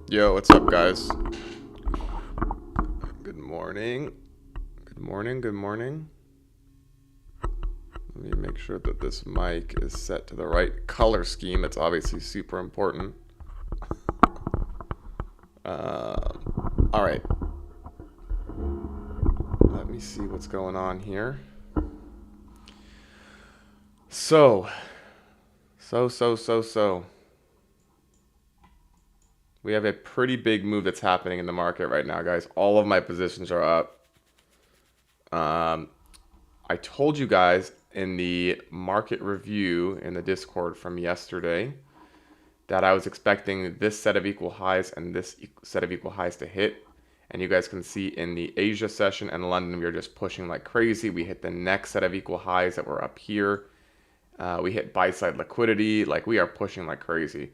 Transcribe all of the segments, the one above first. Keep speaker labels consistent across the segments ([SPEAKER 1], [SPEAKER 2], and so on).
[SPEAKER 1] Yo, what's up, guys? Good morning. Good morning. Good morning. Let me make sure that this mic is set to the right color scheme. It's obviously super important. All right. Let me see what's going on here. So. We have a pretty big move that's happening in the market right now, guys. All of my positions are up. I told you guys in the market review in the Discord from yesterday that I was expecting this set of equal highs and this set of equal highs to hit. And you guys can see in the Asia session and London, we are just pushing like crazy. We hit the next set of equal highs that were up here. We hit buy side liquidity. Like we are pushing like crazy.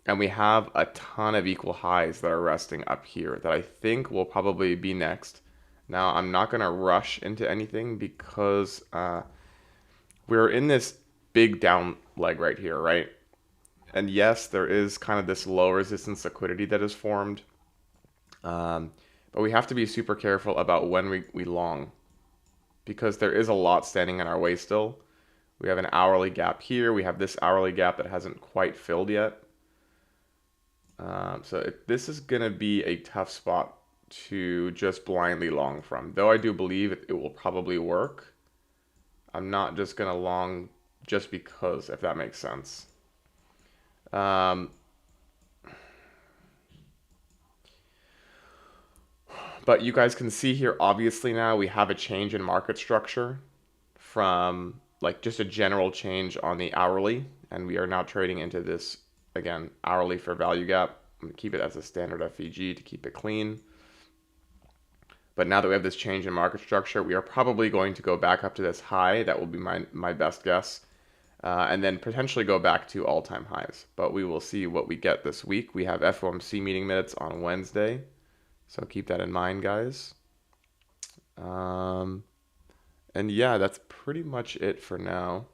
[SPEAKER 1] And we have a ton of equal highs that are resting up here that I think will probably be next. Now, I'm not going to rush into anything because we're in this big down leg right here, right? And yes, there is kind of this low resistance liquidity that is formed. But we have to be super careful about when we long because there is a lot standing in our way still. We have an hourly gap here. We have this hourly gap that hasn't quite filled yet. This is going to be a tough spot to just blindly long from. Though I do believe it will probably work. I'm not just going to long just because, if that makes sense. But you guys can see here, obviously now we have a change in market structure from like just a general change on the hourly. And we are now trading into this, again, hourly for value gap. I'm going to keep it as a standard FEG to keep it clean. But now that we have this change in market structure, we are probably going to go back up to this high. That will be my best guess. And then potentially go back to all-time highs. But we will see what we get this week. We have FOMC meeting minutes on Wednesday. So keep that in mind, guys. And yeah, that's pretty much it for now.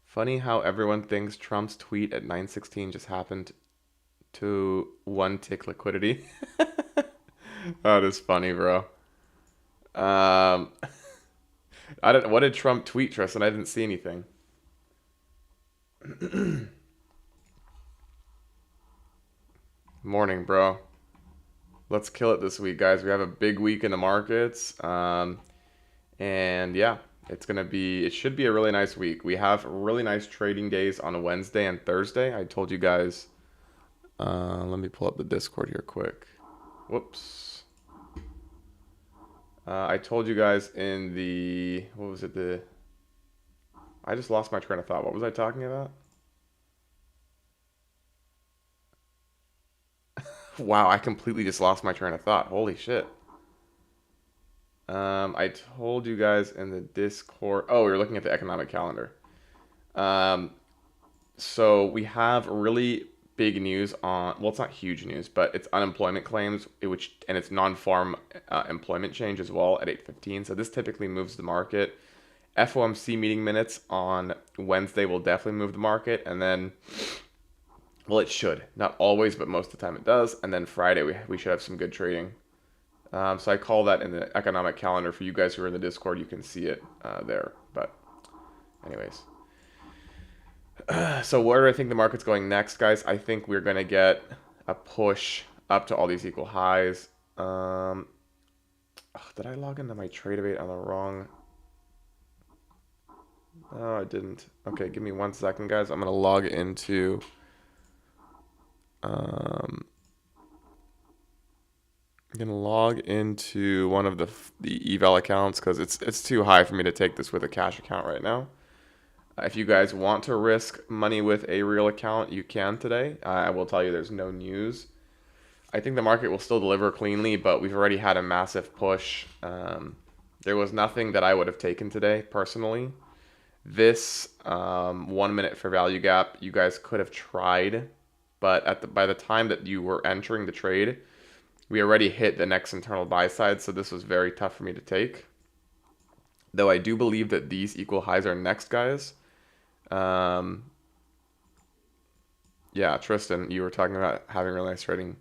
[SPEAKER 1] Funny how everyone thinks Trump's tweet at 9:16 just happened to one tick liquidity. That is funny, bro. Um, I don't. What did Trump tweet, Tristan? I didn't see anything. Morning, bro. Let's kill it this week, guys. We have a big week in the markets. And yeah, it should be a really nice week. We have really nice trading days on Wednesday and Thursday. I told you guys. Let me pull up the Discord here quick. Whoops. I told you guys in the, what was it? I just lost my train of thought. What was I talking about? Wow, I completely just lost my train of thought. Holy shit. I told you guys in the Discord. Oh, we were looking at the economic calendar. Um, so we have really big news on. Well, it's not huge news, but it's unemployment claims, and it's non-farm employment change as well at 8:15. So this typically moves the market. FOMC meeting minutes on Wednesday will definitely move the market, and then. Well, it should. Not always, but most of the time it does. And then Friday, we should have some good trading. So I call that in the economic calendar. For you guys who are in the Discord, you can see it there. But anyways. So where do I think the market's going next, guys? I think we're going to get a push up to all these equal highs. Did I log into my Tradebait on the wrong? Oh, I didn't. Okay, give me 1 second, guys. I'm going to log into... I'm gonna log into one of the eval accounts because it's too high for me to take this with a cash account right now. If you guys want to risk money with a real account, you can today. I will tell you there's no news. I think the market will still deliver cleanly, but we've already had a massive push. There was nothing that I would have taken today personally. This 1 minute for value gap, you guys could have tried, but by the time that you were entering the trade, we already hit the next internal buy side, so this was very tough for me to take. Though I do believe that these equal highs are next, guys. Yeah, Tristan, you were talking about having really nice trading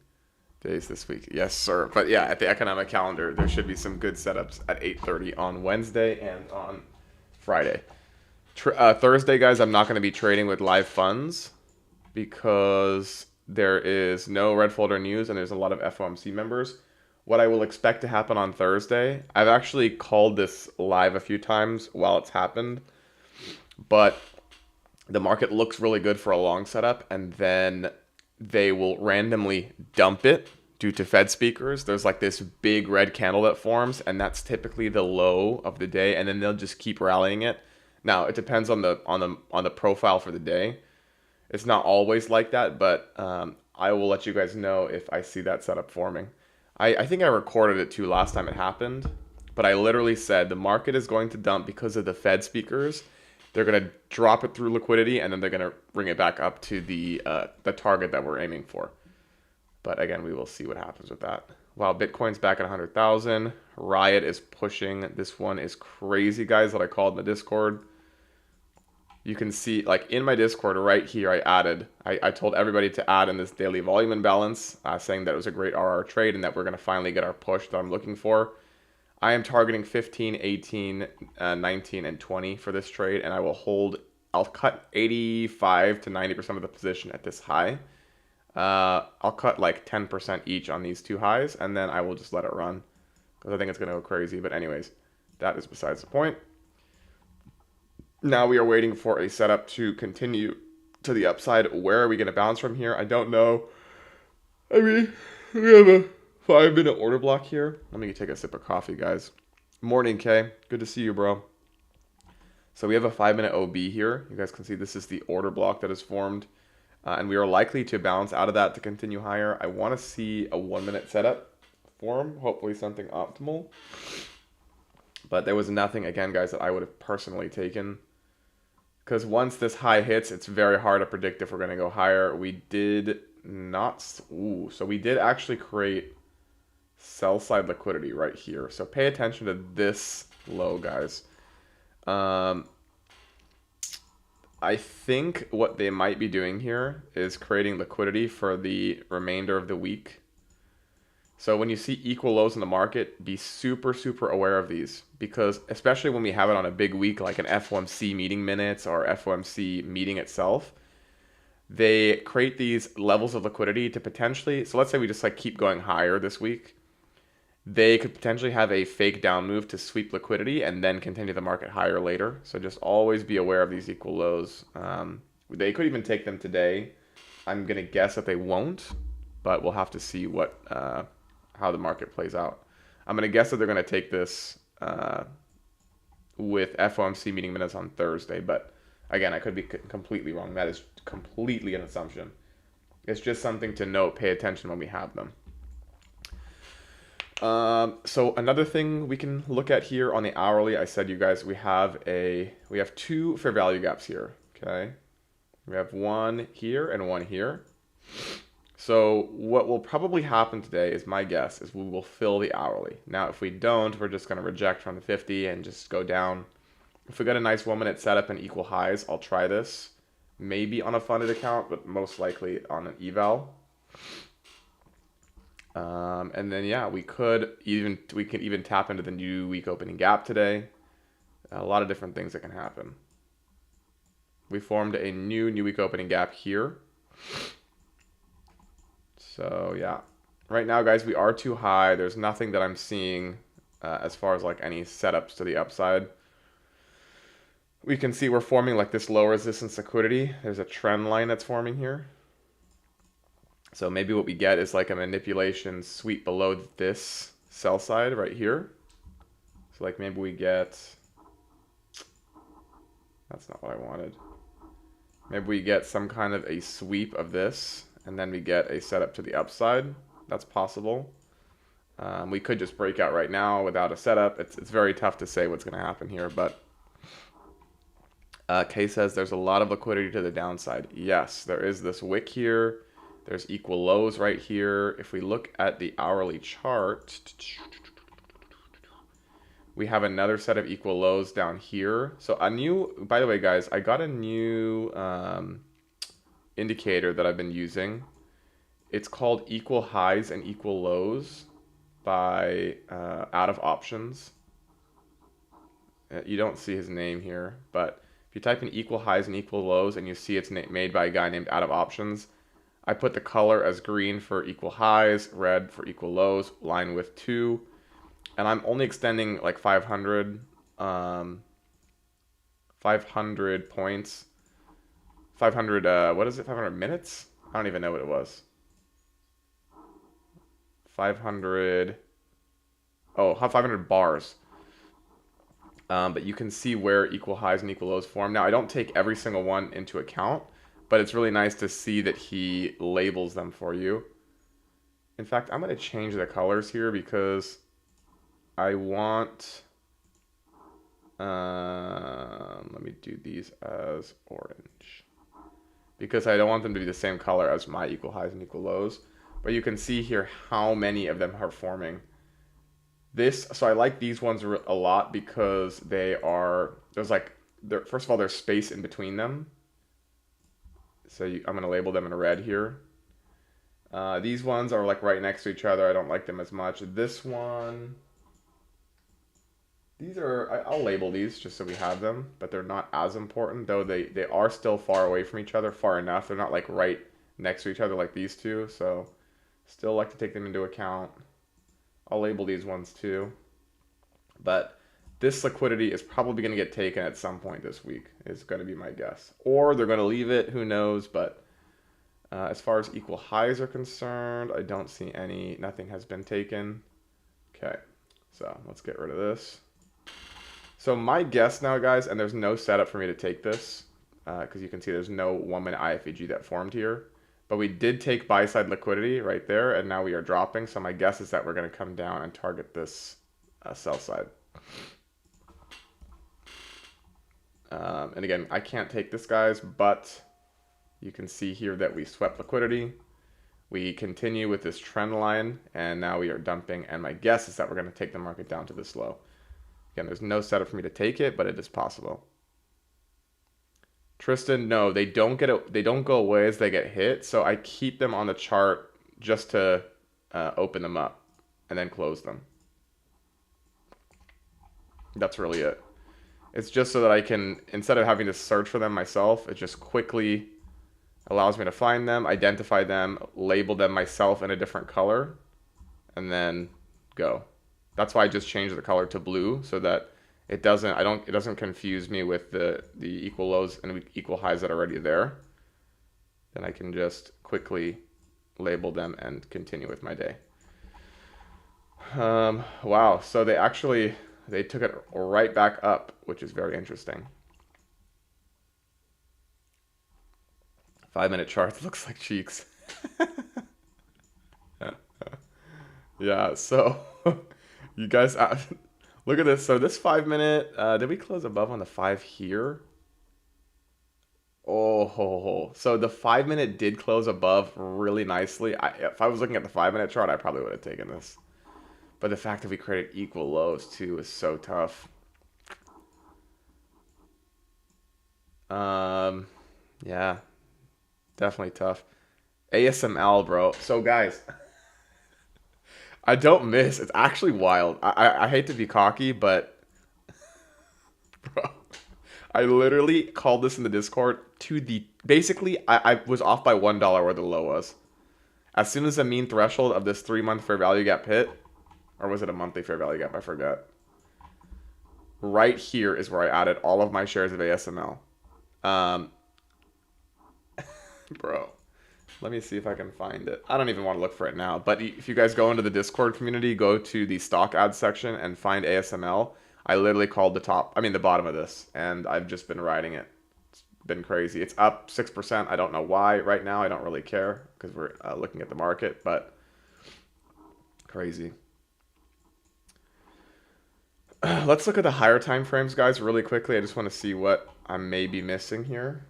[SPEAKER 1] days this week. Yes, sir. But yeah, at the economic calendar, there should be some good setups at 8:30 on Wednesday and on Friday. Thursday, guys, I'm not going to be trading with live funds because there is no red folder news and there's a lot of FOMC members. What I will expect to happen on Thursday, I've actually called this live a few times while it's happened, but the market looks really good for a long setup, and then they will randomly dump it due to Fed speakers. There's like this big red candle that forms, and that's typically the low of the day, and then they'll just keep rallying it. Now it depends on the profile for the day. It's not always like that, but I will let you guys know if I see that setup forming. I think I recorded it too last time it happened, but I literally said the market is going to dump because of the Fed speakers. They're going to drop it through liquidity, and then they're going to bring it back up to the target that we're aiming for. But again, we will see what happens with that. Wow, Bitcoin's back at 100,000. Riot is pushing. This one is crazy, guys, that I called in the Discord. You can see, like in my Discord right here, I told everybody to add in this daily volume imbalance, saying that it was a great RR trade and that we're going to finally get our push that I'm looking for. I am targeting 15, 18, 19, and 20 for this trade, and I will hold. I'll cut 85 to 90% of the position at this high. I'll cut like 10% each on these two highs, and then I will just let it run because I think it's going to go crazy. But anyways, that is besides the point. Now we are waiting for a setup to continue to the upside. Where are we going to bounce from here? I don't know. I mean, we have a 5-minute order block here. Let me take a sip of coffee, guys. Morning, Kay. Good to see you, bro. So we have a 5-minute OB here. You guys can see this is the order block that is formed. And we are likely to bounce out of that to continue higher. I want to see a 1-minute setup form. Hopefully something optimal. But there was nothing, again, guys, that I would have personally taken. Because once this high hits, it's very hard to predict if we're going to go higher. We did not. Ooh, so we did actually create sell side liquidity right here. So pay attention to this low, guys. I think what they might be doing here is creating liquidity for the remainder of the week. So when you see equal lows in the market, be super, super aware of these, because especially when we have it on a big week like an FOMC meeting minutes or FOMC meeting itself, they create these levels of liquidity to potentially, so let's say we just like keep going higher this week, they could potentially have a fake down move to sweep liquidity and then continue the market higher later. So just always be aware of these equal lows. They could even take them today. I'm going to guess that they won't, but we'll have to see what how the market plays out. I'm going to guess that they're going to take this with FOMC meeting minutes on Thursday, but again, I could be completely wrong. That is completely an assumption. It's just something to note. Pay attention when we have them. So another thing we can look at here on the hourly, I said, you guys, we have two fair value gaps here. Okay, we have one here and one here. So what will probably happen today is, my guess is we will fill the hourly. Now, if we don't, we're just going to reject from the 50 and just go down. If we got a nice 1-minute setup and equal highs, I'll try this. Maybe on a funded account, but most likely on an eval. And then yeah, we can even tap into the new week opening gap today. A lot of different things that can happen. We formed a new week opening gap here. So yeah, right now, guys, we are too high. There's nothing that I'm seeing as far as like any setups to the upside. We can see we're forming like this low resistance liquidity. There's a trend line that's forming here. So maybe what we get is like a manipulation sweep below this sell side right here. So like maybe we get, that's not what I wanted. Maybe we get some kind of a sweep of this, and then we get a setup to the upside. That's possible. We could just break out right now without a setup. It's very tough to say what's going to happen here, but Kay says there's a lot of liquidity to the downside. Yes, there is this wick here. There's equal lows right here. If we look at the hourly chart, we have another set of equal lows down here. So by the way, guys, I got a new indicator that I've been using. It's called equal highs and equal lows by out of options. You don't see his name here, but if you type in equal highs and equal lows and you see it's made by a guy named out of options, I put the color as green for equal highs, red for equal lows, line width 2, and I'm only extending like 500 points. 500, what is it? 500 minutes? I don't even know what it was. 500, oh, 500 bars. But you can see where equal highs and equal lows form. Now, I don't take every single one into account, but it's really nice to see that he labels them for you. In fact, I'm going to change the colors here because I want, let me do these as orange, because I don't want them to be the same color as my equal highs and equal lows. But you can see here how many of them are forming. So I like these ones a lot because there's like, first of all, there's space in between them. So I'm going to label them in red here. These ones are like right next to each other. I don't like them as much. This one, I'll label these just so we have them, but they're not as important, though they are still far away from each other, far enough. They're not like right next to each other like these two, so still like to take them into account. I'll label these ones too. But this liquidity is probably going to get taken at some point this week, is going to be my guess. Or they're going to leave it, who knows. But as far as equal highs are concerned, I don't see any. Nothing has been taken. Okay, so let's get rid of this. So my guess now, guys, and there's no setup for me to take this, because you can see there's no 1 minute IFEG that formed here. But we did take buy-side liquidity right there, and now we are dropping. So my guess is that we're going to come down and target this sell side. And again, I can't take this, guys, but you can see here that we swept liquidity. We continue with this trend line, and now we are dumping. And my guess is that we're going to take the market down to this low. Again, there's no setup for me to take it, but it is possible. Tristan, no, they don't go away as they get hit, so I keep them on the chart just to open them up and then close them. That's really it. It's just so that I can, instead of having to search for them myself, it just quickly allows me to find them, identify them, label them myself in a different color, and then go. That's why I just changed the color to blue, so that it doesn't confuse me with the equal lows and equal highs that are already there. Then I can just quickly label them and continue with my day. Wow, so they took it right back up, which is very interesting. 5 minute chart looks like cheeks. Yeah, so you guys, look at this. So this 5 minute, did we close above on the 5 here? Oh, so the 5 minute did close above really nicely. If I was looking at the 5 minute chart, I probably would have taken this. But the fact that we created equal lows too is so tough. Yeah, definitely tough. ASML, bro. So guys, I don't miss. It's actually wild. I hate to be cocky, but bro, I literally called this in the Discord basically I was off by $1 where the low was. As soon as the mean threshold of this 3-month fair value gap hit, or was it a monthly fair value gap? I forgot. Right here is where I added all of my shares of ASML. Bro, let me see if I can find it. I don't even want to look for it now. But if you guys go into the Discord community, go to the stock ads section and find ASML. I literally called the bottom of this, and I've just been riding it. It's been crazy. It's up 6%. I don't know why right now. I don't really care because we're looking at the market, but crazy. Let's look at the higher time frames, guys, really quickly. I just want to see what I may be missing here.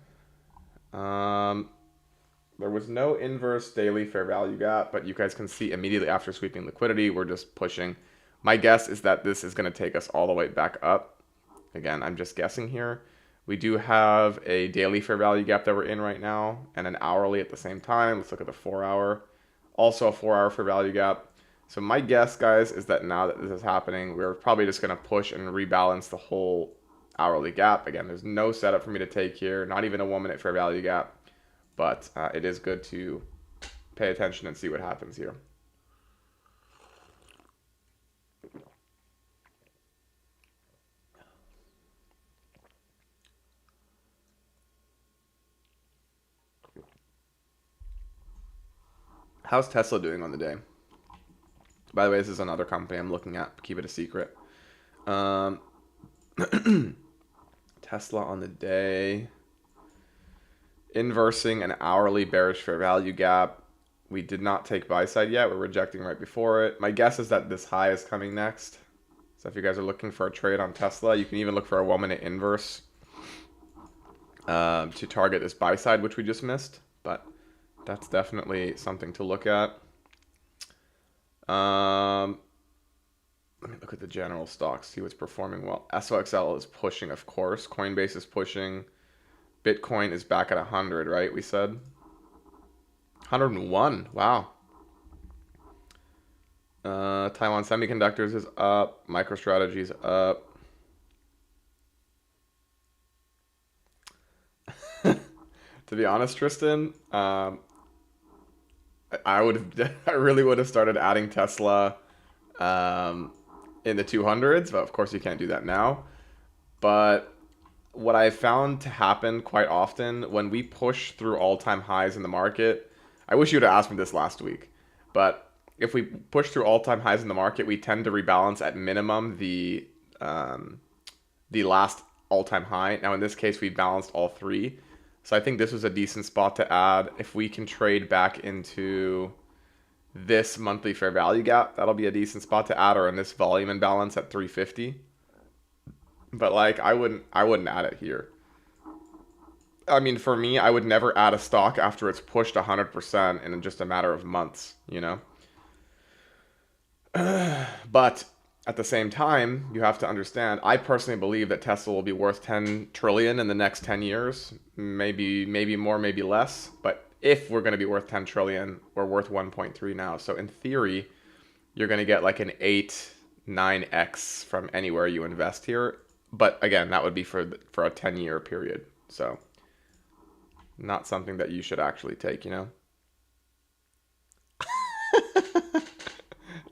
[SPEAKER 1] There was no inverse daily fair value gap, but you guys can see immediately after sweeping liquidity, we're just pushing. My guess is that this is going to take us all the way back up. Again, I'm just guessing here. We do have a daily fair value gap that we're in right now and an hourly at the same time. Let's look at the 4-hour. Also a 4-hour fair value gap. So my guess, guys, is that now that this is happening, we're probably just going to push and rebalance the whole hourly gap. Again, there's no setup for me to take here, not even a 1-minute fair value gap. But it is good to pay attention and see what happens here. How's Tesla doing on the day? By the way, this is another company I'm looking at. Keep it a secret. Tesla on the day. Inversing an hourly bearish fair value gap. We did not take buy side yet. We're rejecting right before it. My guess is that this high is coming next. So if you guys are looking for a trade on Tesla, you can even look for a 1-minute inverse to target this buy side, which we just missed. But that's definitely something to look at. Let me look at the general stocks, see what's performing well. SOXL is pushing, of course. Coinbase is pushing. Bitcoin is back at 100, right? We said 101. Wow. Taiwan Semiconductors is up. MicroStrategy is up. To be honest, Tristan, I really would have started adding Tesla in the 200s, but of course you can't do that now. But what I found to happen quite often when we push through all-time highs in the market, I wish you would have asked me this last week, but if we push through all-time highs in the market, we tend to rebalance at minimum the last all-time high. Now in this case, we balanced all three. So I think this was a decent spot to add. If we can trade back into this monthly fair value gap, that'll be a decent spot to add, or in this volume imbalance at 350. But like I wouldn't add it here. I mean, for me, I would never add a stock after it's pushed 100% in just a matter of months, you know? But at the same time, you have to understand, I personally believe that Tesla will be worth 10 trillion in the next 10 years, maybe more, maybe less. But if we're going to be worth 10 trillion, we're worth 1.3 now. So in theory, you're going to get like an 8, 9x from anywhere you invest here. But again, that would be for a 10-year period. So not something that you should actually take, you know?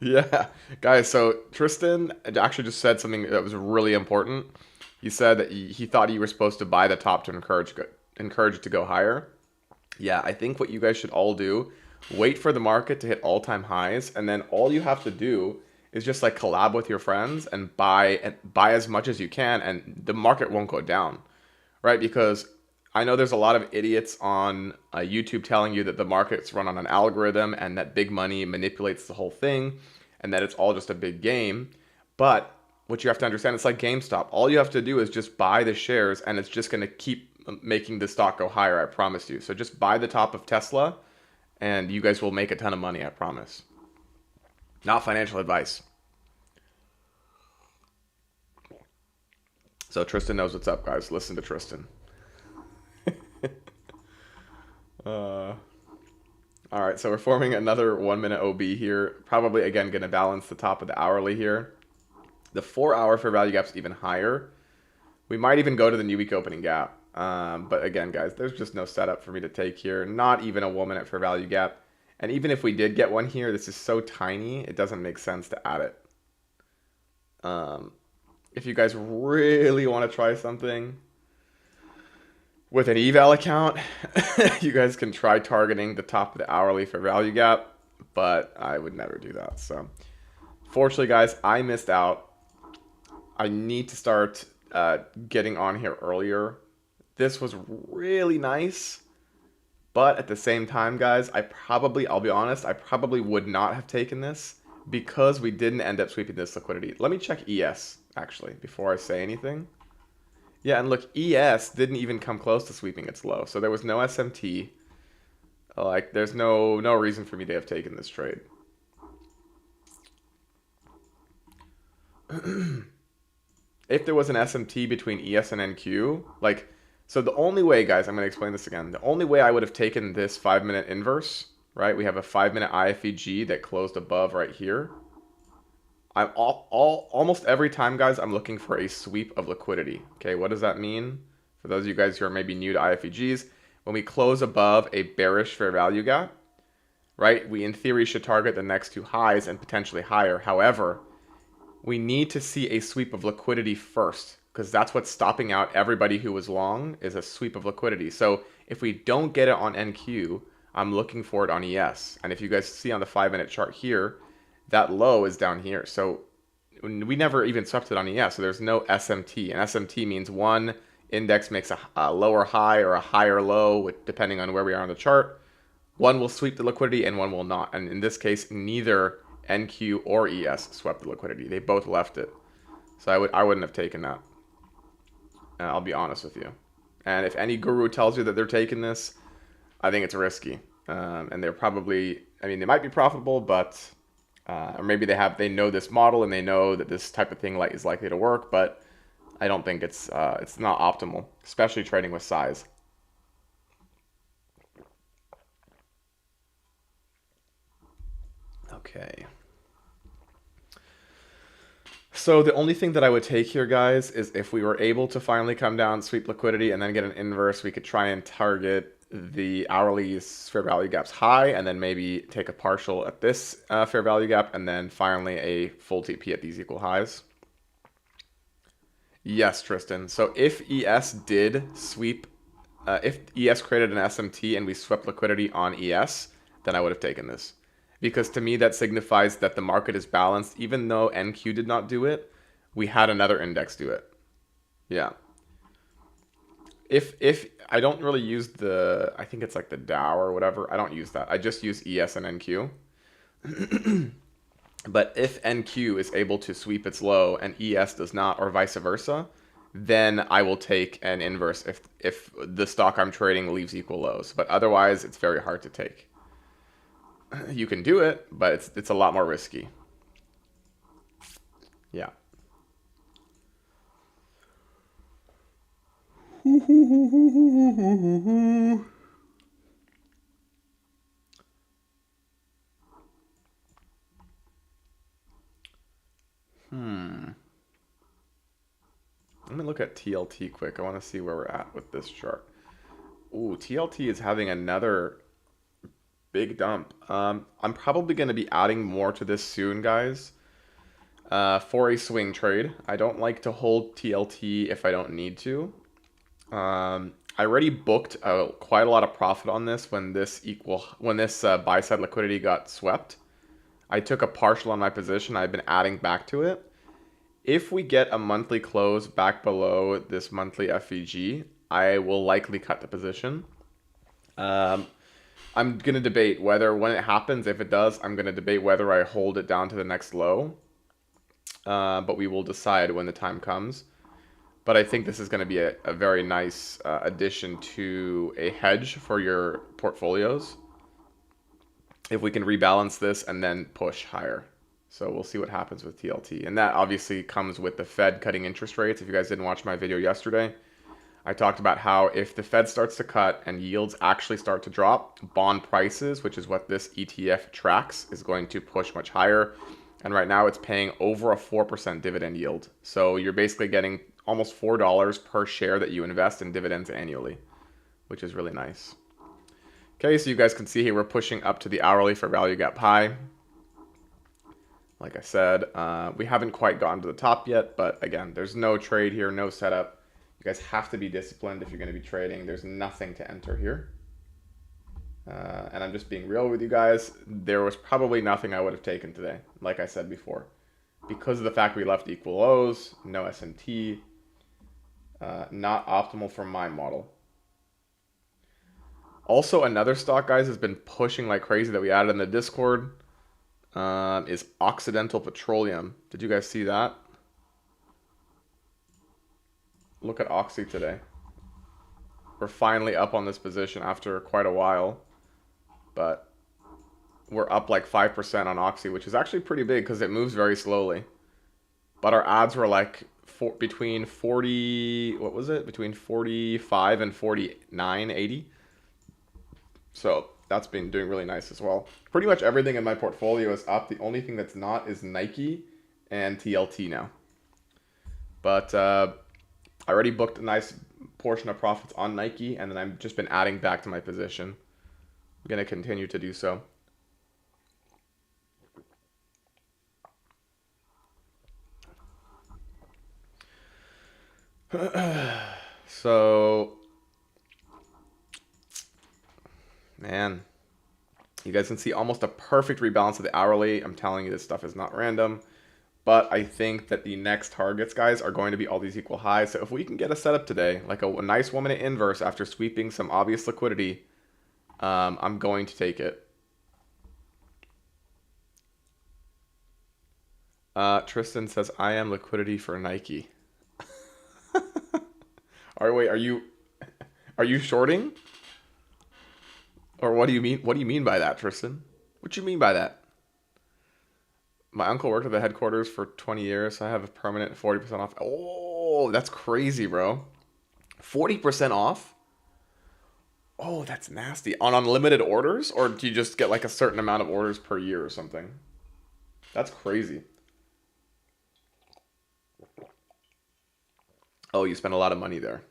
[SPEAKER 1] Yeah, guys, so Tristan actually just said something that was really important. He said that he thought you were supposed to buy the top to encourage it to go higher. Yeah, I think what you guys should all do, wait for the market to hit all-time highs, and then all you have to do is just like collab with your friends and buy as much as you can, and the market won't go down, right? Because I know there's a lot of idiots on YouTube telling you that the market's run on an algorithm and that big money manipulates the whole thing and that it's all just a big game. But what you have to understand, it's like GameStop. All you have to do is just buy the shares and it's just going to keep making the stock go higher, I promise you. So just buy the top of Tesla and you guys will make a ton of money, I promise. Not financial advice. So Tristan knows what's up, guys. Listen to Tristan. All right, so we're forming another 1-minute OB here. Probably, again, going to balance the top of the hourly here. The 4-hour fair value gap's even higher. We might even go to the new week opening gap. But again, guys, there's just no setup for me to take here. Not even a 1-minute fair value gap. And even if we did get one here, this is so tiny, it doesn't make sense to add it. If you guys really want to try something with an eval account, you guys can try targeting the top of the hourly fair value gap, but I would never do that. So fortunately, guys, I missed out. I need to start getting on here earlier. This was really nice, but at the same time, guys, I'll be honest, I probably would not have taken this because we didn't end up sweeping this liquidity. Let me check ES, actually, before I say anything. Yeah, and look, ES didn't even come close to sweeping its low, so there was no SMT. Like, there's no reason for me to have taken this trade. if there was an SMT between ES and NQ, like, so the only way, guys, I'm going to explain this again. The only way I would have taken this 5-minute inverse, right? We have a 5-minute IFEG that closed above right here. I'm almost every time, guys, I'm looking for a sweep of liquidity. Okay, what does that mean? For those of you guys who are maybe new to IFEGs, when we close above a bearish fair value gap, right, we in theory should target the next two highs and potentially higher. However, we need to see a sweep of liquidity first, because that's what's stopping out everybody who was long, is a sweep of liquidity. So if we don't get it on NQ, I'm looking for it on ES. And if you guys see on the 5-minute chart here, that low is down here. So we never even swept it on ES, so there's no SMT. And SMT means one index makes a lower high or a higher low, depending on where we are on the chart. One will sweep the liquidity and one will not. And in this case, neither NQ or ES swept the liquidity. They both left it. So I wouldn't have taken that. I'll be honest with you. And if any guru tells you that they're taking this, I think it's risky. And they're probably, I mean, they might be profitable, but or maybe they know this model and they know that this type of thing is likely to work, but I don't think it's not optimal, especially trading with size. Okay. So the only thing that I would take here, guys, is if we were able to finally come down, sweep liquidity, and then get an inverse, we could try and target the hourly fair value gaps high, and then maybe take a partial at this fair value gap, and then finally a full TP at these equal highs. Yes, Tristan. So if ES did sweep, if ES created an SMT and we swept liquidity on ES, then I would have taken this. Because to me, that signifies that the market is balanced. Even though NQ did not do it, we had another index do it. Yeah. If I don't really use the, I think it's like the Dow or whatever. I don't use that. I just use ES and NQ. But if NQ is able to sweep its low and ES does not, or vice versa, then I will take an inverse if the stock I'm trading leaves equal lows. But otherwise, it's very hard to take. You can do it, but it's a lot more risky. Yeah. Let me look at TLT quick. I want to see where we're at with this chart. Ooh, TLT is having another big dump. I'm probably going to be adding more to this soon, guys, for a swing trade. I don't like to hold TLT if I don't need to. I already booked quite a lot of profit on this when this buy side liquidity got swept. I took a partial on my position. I've been adding back to it. If we get a monthly close back below this monthly FVG, I will likely cut the position. I'm going to debate whether, when it happens, if it does, I'm going to debate whether I hold it down to the next low. But we will decide when the time comes. But I think this is going to be a very nice addition to a hedge for your portfolios. If we can rebalance this and then push higher. So we'll see what happens with TLT. And that obviously comes with the Fed cutting interest rates. If you guys didn't watch my video yesterday, I talked about how if the Fed starts to cut and yields actually start to drop, bond prices, which is what this ETF tracks, is going to push much higher. And right now it's paying over a 4% dividend yield. So you're basically getting almost $4 per share that you invest in dividends annually, which is really nice. Okay, so you guys can see here we're pushing up to the hourly fair value gap high. Like I said, we haven't quite gotten to the top yet, but again, there's no trade here, no setup. You guys have to be disciplined if you're going to be trading. There's nothing to enter here. And I'm just being real with you guys. There was probably nothing I would have taken today, like I said before. Because of the fact we left equal lows, no SMT, not optimal for my model. Also, another stock, guys, has been pushing like crazy that we added in the Discord. Is Occidental Petroleum. Did you guys see that? Look at Oxy today. We're finally up on this position after quite a while. But we're up like 5% on Oxy, which is actually pretty big because it moves very slowly. But our odds were like between 40, what was it? Between 45 and 49.80. So that's been doing really nice as well. Pretty much everything in my portfolio is up. The only thing that's not is Nike and TLT now. But I already booked a nice portion of profits on Nike, and then I've just been adding back to my position. I'm going to continue to do so. So, man, you guys can see almost a perfect rebalance of the hourly. I'm telling you, this stuff is not random. But I think that the next targets, guys, are going to be all these equal highs. So if we can get a setup today, like a nice 1 minute inverse after sweeping some obvious liquidity, I'm going to take it. Tristan says, I am liquidity for Nike. Wait, are you shorting? Or what do you mean? What do you mean by that, Tristan? What you mean by that? My uncle worked at the headquarters for 20 years, so I have a permanent 40% off. Oh, that's crazy, bro. 40% off? Oh, that's nasty. On unlimited orders? Or do you just get like a certain amount of orders per year or something? That's crazy. Oh, you spend a lot of money there.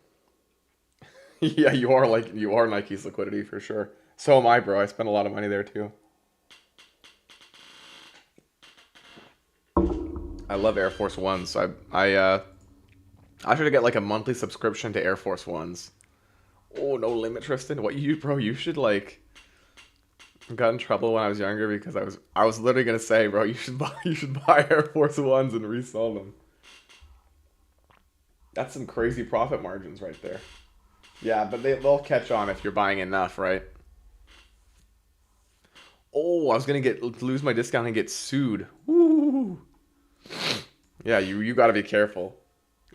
[SPEAKER 1] Yeah, you are Nike's liquidity for sure. So am I, bro. I spend a lot of money there too. I love Air Force Ones. So I should get like a monthly subscription to Air Force Ones. Oh, no limit, Tristan. What you should like. I got in trouble when I was younger because I was literally gonna say, bro, you should buy Air Force Ones and resell them. That's some crazy profit margins right there. Yeah, but they'll catch on if you're buying enough, right? Oh, I was gonna lose my discount and get sued. Woo! Yeah, you got to be careful.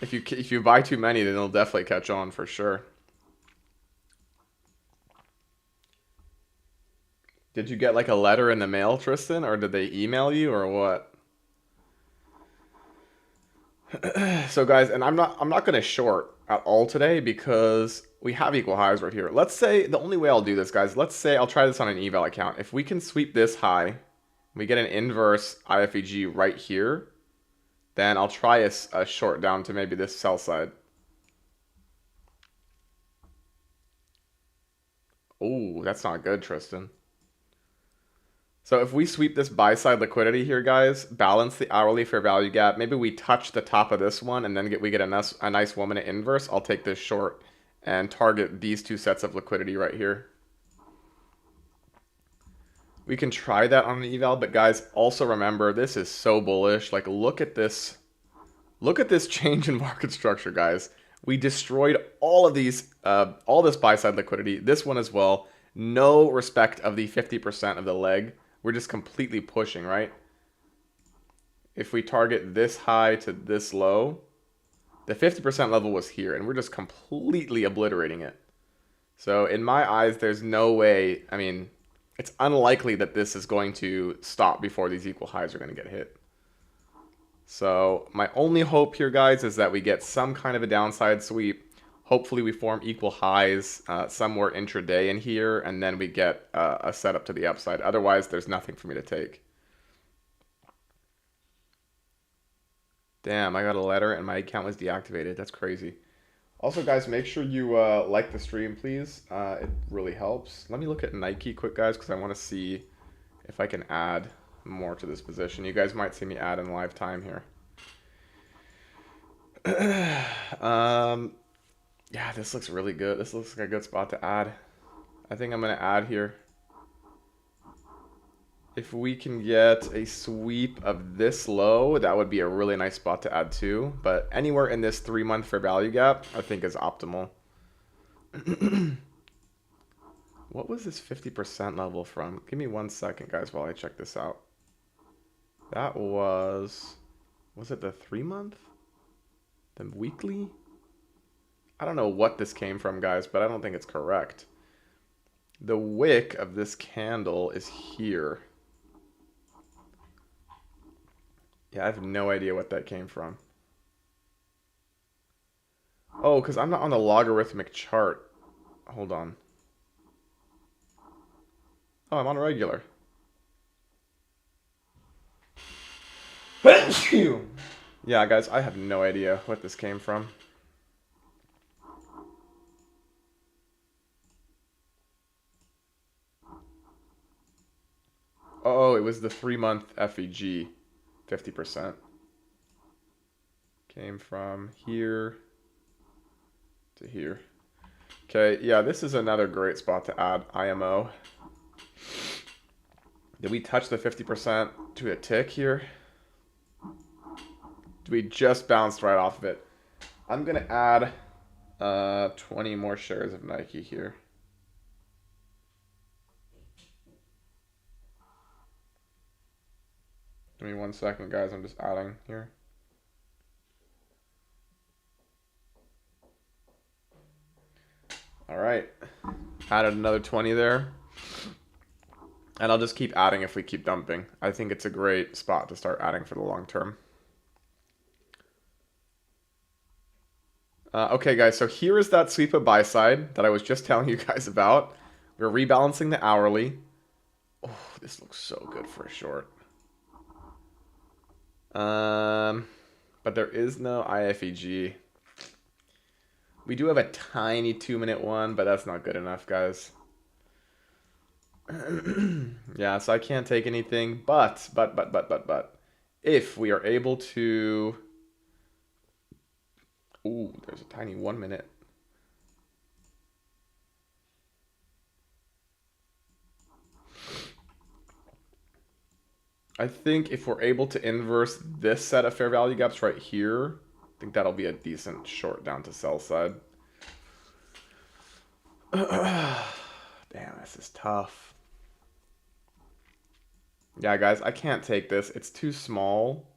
[SPEAKER 1] If you buy too many, then they'll definitely catch on for sure. Did you get like a letter in the mail, Tristan, or did they email you or what? So guys, and I'm not gonna short at all today because we have equal highs right here. Let's say the only way I'll do this, guys. Let's say I'll try this on an eval account. If we can sweep this high, we get an inverse IFEG right here, then I'll try a short down to maybe this sell side. Oh, that's not good, Tristan. So if we sweep this buy side liquidity here, guys, balance the hourly fair value gap, maybe we touch the top of this one and then we get a nice 1 minute inverse, I'll take this short and target these two sets of liquidity right here. We can try that on an eval, but guys, also remember, this is so bullish. Like, look at this change in market structure, guys. We destroyed all of these, all this buy side liquidity, this one as well. No respect of the 50% of the leg. We're just completely pushing, right? If we target this high to this low, the 50% level was here, and we're just completely obliterating it. So in my eyes, there's no way, I mean, it's unlikely that this is going to stop before these equal highs are going to get hit. So my only hope here, guys, is that we get some kind of a downside sweep. Hopefully we form equal highs somewhere intraday in here, and then we get a setup to the upside. Otherwise, there's nothing for me to take. Damn, I got a letter and my account was deactivated. That's crazy. Also, guys, make sure you like the stream, please. It really helps. Let me look at Nike quick, guys, because I want to see if I can add more to this position. You guys might see me add in live time here. Yeah, this looks really good. This looks like a good spot to add. I think I'm going to add here. If we can get a sweep of this low, that would be a really nice spot to add to. But anywhere in this 3-month fair value gap, I think is optimal. What was this 50% level from? Give me 1 second, guys, while I check this out. That was it the 3-month? The weekly? I don't know what this came from, guys, but I don't think it's correct. The wick of this candle is here. Yeah, I have no idea what that came from. Oh, because I'm not on the logarithmic chart. Hold on. Oh, I'm on regular. Yeah, guys, I have no idea what this came from. Oh, it was the 3-month FEG, 50%. Came from here to here. Okay, yeah, this is another great spot to add IMO. Did we touch the 50% to a tick here? We just bounced right off of it. I'm going to add 20 more shares of Nike here. Give me 1 second, guys. I'm just adding here. All right. Added another 20 there. And I'll just keep adding if we keep dumping. I think it's a great spot to start adding for the long term. Okay, guys, so here is that sweep of buy side that I was just telling you guys about. We're rebalancing the hourly. Oh, this looks so good for a short. But there is no IFEG. We do have a tiny 2-minute one, but that's not good enough, guys. Yeah, so I can't take anything, but, if we are able to... Ooh, there's a tiny 1 minute. I think if we're able to inverse this set of fair value gaps right here, I think that'll be a decent short down to sell side. Damn, this is tough. Yeah, guys, I can't take this. It's too small.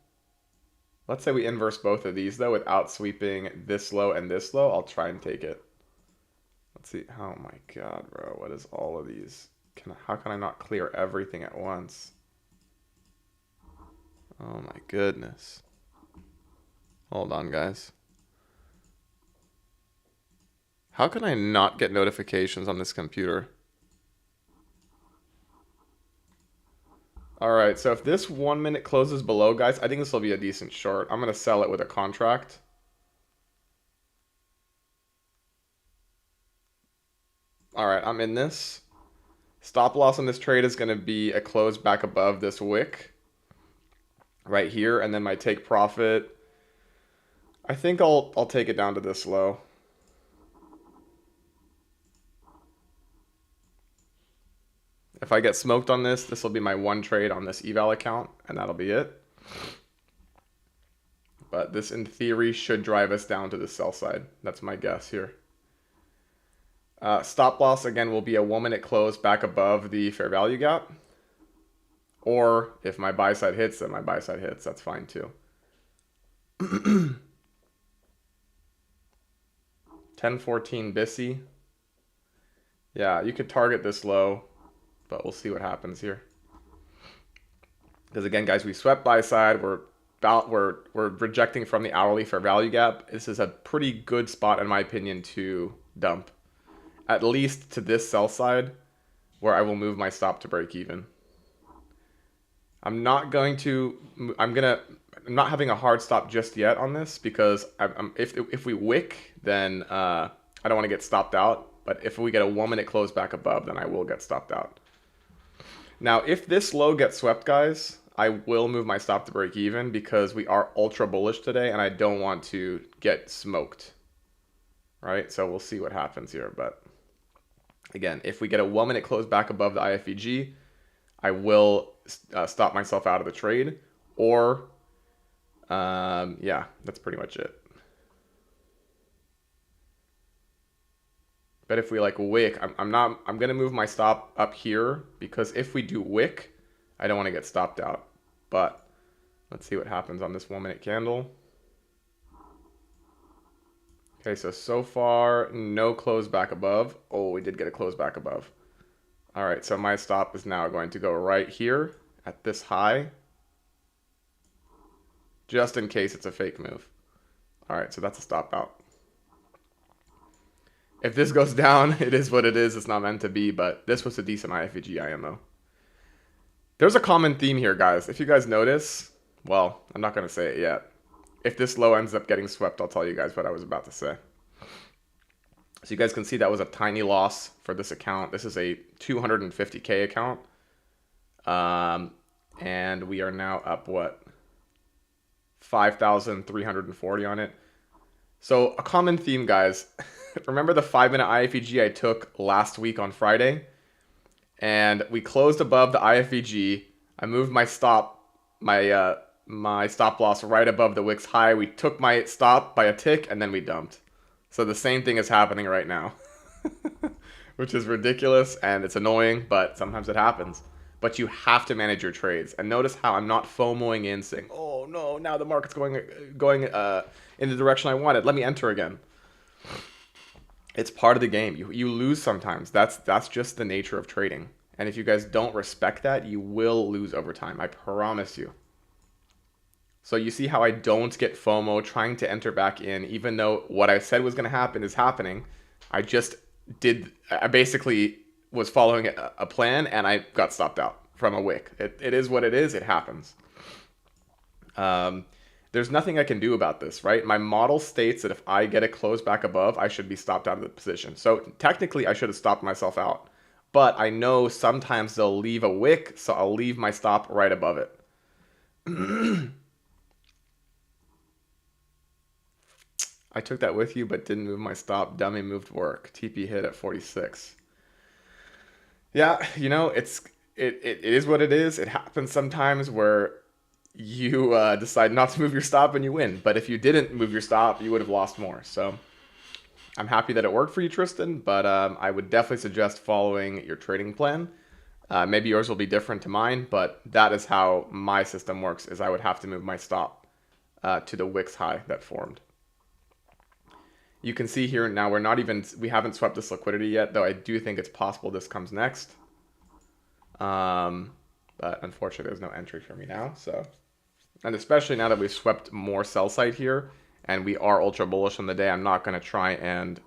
[SPEAKER 1] Let's say we inverse both of these, though, without sweeping this low and this low. I'll try and take it. Let's see. Oh, my God, bro. What is all of these? How can I not clear everything at once? Oh, my goodness. Hold on, guys. How can I not get notifications on this computer? All right, so if this 1 minute closes below, guys, I think this will be a decent short. I'm going to sell it with a contract. All right, I'm in this. Stop loss on this trade is going to be a close back above this wick right here, and then my take profit, I think I'll take it down to this low. If I get smoked on this, this will be my one trade on this eval account, and that'll be it. But this, in theory, should drive us down to the sell side. That's my guess here. Stop loss, again, will be a 1 minute close back above the fair value gap. Or if my buy side hits, then my buy side hits. That's fine too. 10-14 Bissy. Yeah, you could target this low, but we'll see what happens here. Because again, guys, we swept buy side. We're rejecting from the hourly fair value gap. This is a pretty good spot, in my opinion, to dump. At least to this sell side, where I will move my stop to break even. I'm not having a hard stop just yet on this because if we wick, then I don't want to get stopped out. But if we get a 1 minute close back above, then I will get stopped out. Now, if this low gets swept, guys, I will move my stop to break even because we are ultra bullish today and I don't want to get smoked. Right? So we'll see what happens here. But again, if we get a 1 minute close back above the IFEG, I will stop myself out of the trade, or yeah, that's pretty much it. But if we like wick, I'm gonna move my stop up here because if we do wick, I don't want to get stopped out. But let's see what happens on this 1 minute candle. Okay, so far no close back above. Oh, we did get a close back above. All right, so my stop is now going to go right here at this high, just in case it's a fake move. All right, so that's a stop out. If this goes down, it is what it is. It's not meant to be, but this was a decent IFVG IMO. There's a common theme here, guys. If you guys notice, well, I'm not going to say it yet. If this low ends up getting swept, I'll tell you guys what I was about to say. So you guys can see that was a tiny loss for this account. This is a 250K account. And we are now up, what? 5,340 on it. So a common theme, guys. Remember the 5-minute IFVG I took last week on Friday? And we closed above the IFVG. I moved my stop, my stop loss right above the wicks high. We took my stop by a tick, and then we dumped. So the same thing is happening right now, which is ridiculous, and it's annoying, but sometimes it happens. But you have to manage your trades. And notice how I'm not FOMOing in, saying, "Oh no, now the market's going in the direction I wanted. Let me enter again." It's part of the game. You lose sometimes. That's just the nature of trading. And if you guys don't respect that, you will lose over time. I promise you. So you see how I don't get FOMO trying to enter back in, even though what I said was going to happen is happening. I basically was following a plan, and I got stopped out from a wick. It is what it is. It happens. There's nothing I can do about this, right? My model states that if I get it closed back above, I should be stopped out of the position. So technically, I should have stopped myself out. But I know sometimes they'll leave a wick, so I'll leave my stop right above it. I took that with you, but didn't move my stop. Dummy moved work. TP hit at 46. Yeah, you know, it is what it is. It happens sometimes where you decide not to move your stop and you win. But if you didn't move your stop, you would have lost more. So I'm happy that it worked for you, Tristan, but I would definitely suggest following your trading plan. Maybe yours will be different to mine, but that is how my system works, is I would have to move my stop to the wicks high that formed. You can see here now we haven't swept this liquidity yet, though I do think it's possible this comes next. But unfortunately, there's no entry for me now. So, and especially now that we've swept more sell side here, and we are ultra bullish on the day, I'm not going to try and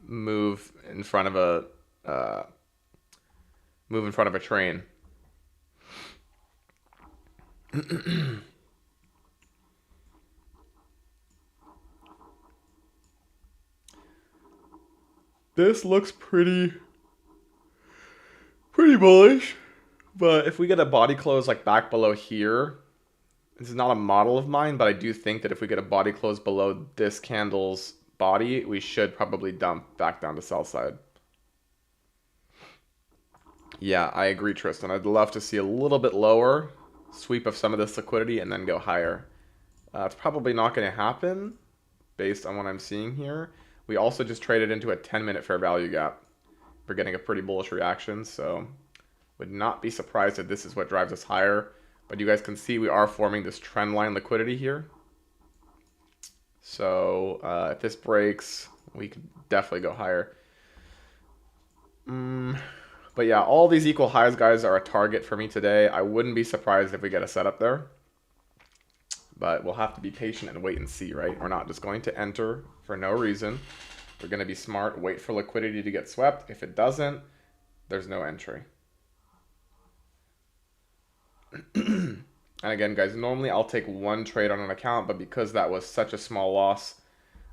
[SPEAKER 1] move in front of a train. This looks pretty bullish, but if we get a body close like back below here, this is not a model of mine, but I do think that if we get a body close below this candle's body, we should probably dump back down to sell side. Yeah, I agree, Tristan. I'd love to see a little bit lower sweep of some of this liquidity and then go higher. It's probably not going to happen based on what I'm seeing here. We also just traded into a 10-minute fair value gap. We're getting a pretty bullish reaction, so would not be surprised if this is what drives us higher. But you guys can see we are forming this trend line liquidity here. So if this breaks, we could definitely go higher. But yeah, all these equal highs, guys, are a target for me today. I wouldn't be surprised if we get a setup there. But we'll have to be patient and wait and see, right? We're not just going to enter for no reason. We're going to be smart, wait for liquidity to get swept. If it doesn't, there's no entry. And again, guys, normally I'll take one trade on an account, but because that was such a small loss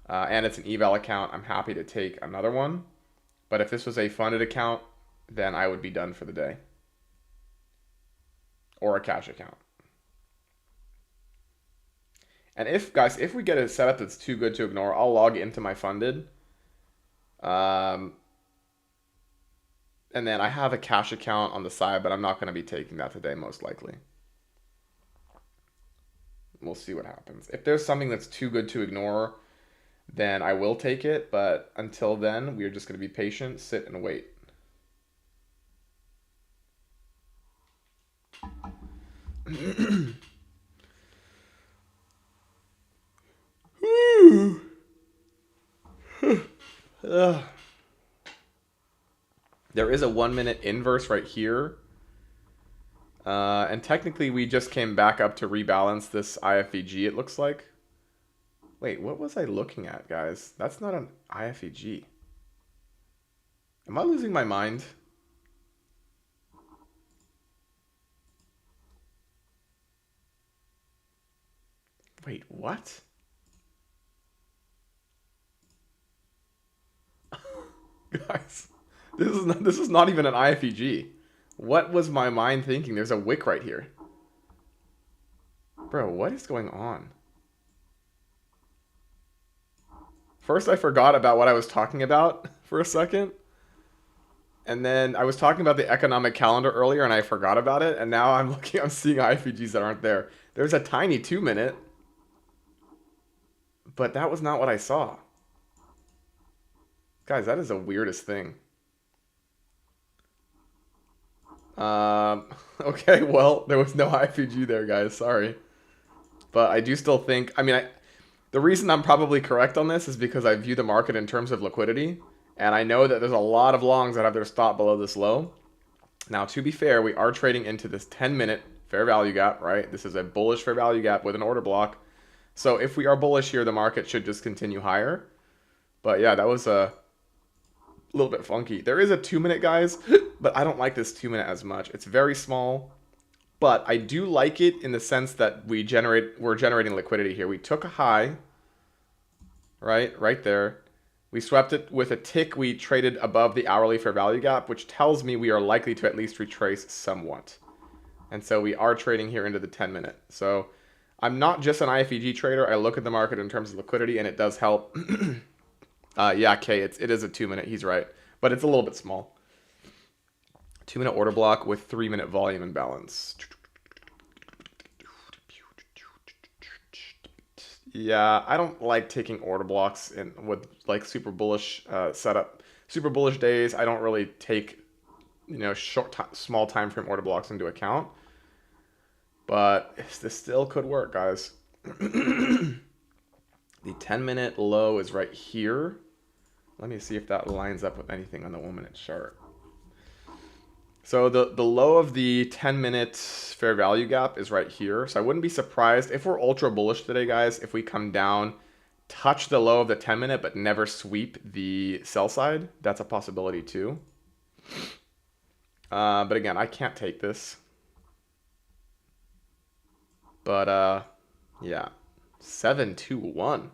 [SPEAKER 1] and it's an eval account, I'm happy to take another one. But if this was a funded account, then I would be done for the day. Or a cash account. And if we get a setup that's too good to ignore, I'll log into my funded. And then I have a cash account on the side, but I'm not going to be taking that today, most likely. We'll see what happens. If there's something that's too good to ignore, then I will take it. But until then, we're just going to be patient, sit and wait. There is a 1-minute inverse right here. And technically we just came back up to rebalance this IFVG, it looks like. Wait, what was I looking at, guys? That's not an IFVG. Am I losing my mind? Wait, what? Guys, this is not even an IFEG. What was my mind thinking? There's a wick right here. Bro, what is going on? First, I forgot about what I was talking about for a second. And then I was talking about the economic calendar earlier and I forgot about it. And now I'm seeing IFEGs that aren't there. There's a tiny 2-minute. But that was not what I saw. Guys, that is the weirdest thing. Okay, well, there was no IFEG there, guys. Sorry. But I do still think, the reason I'm probably correct on this is because I view the market in terms of liquidity. And I know that there's a lot of longs that have their stop below this low. Now, to be fair, we are trading into this 10-minute fair value gap, right? This is a bullish fair value gap with an order block. So if we are bullish here, the market should just continue higher. But yeah, that was a little bit funky. There is a 2-minute, guys, but I don't like this 2-minute as much. It's very small, but I do like it in the sense that we're generating liquidity here. We took a high, right there. We swept it with a tick. We traded above the hourly fair value gap, which tells me we are likely to at least retrace somewhat. And so we are trading here into the 10-minute. So I'm not just an IFEG trader. I look at the market in terms of liquidity, and it does help. Yeah, Kay, it is a 2-minute. He's right. But it's a little bit small. 2-minute order block with 3-minute volume imbalance. Yeah, I don't like taking order blocks with like super bullish setup. Super bullish days, I don't really take small time frame order blocks into account. But this still could work, guys. The 10-minute low is right here. Let me see if that lines up with anything on the 1-minute chart. So the low of the 10-minute fair value gap is right here. So I wouldn't be surprised if we're ultra bullish today, guys, if we come down, touch the low of the 10-minute, but never sweep the sell side. That's a possibility too. But again, I can't take this. But yeah, 721.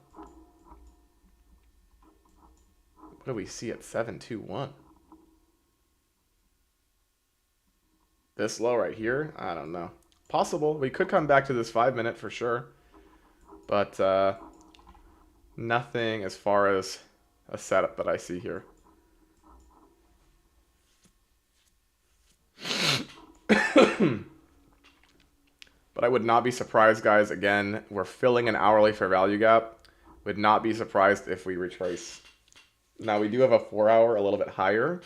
[SPEAKER 1] What do we see at 721? This low right here? I don't know. Possible. We could come back to this 5-minute for sure. But nothing as far as a setup that I see here. But I would not be surprised, guys. Again, we're filling an hourly fair value gap. Would not be surprised if we retrace. Now, we do have a 4-hour a little bit higher.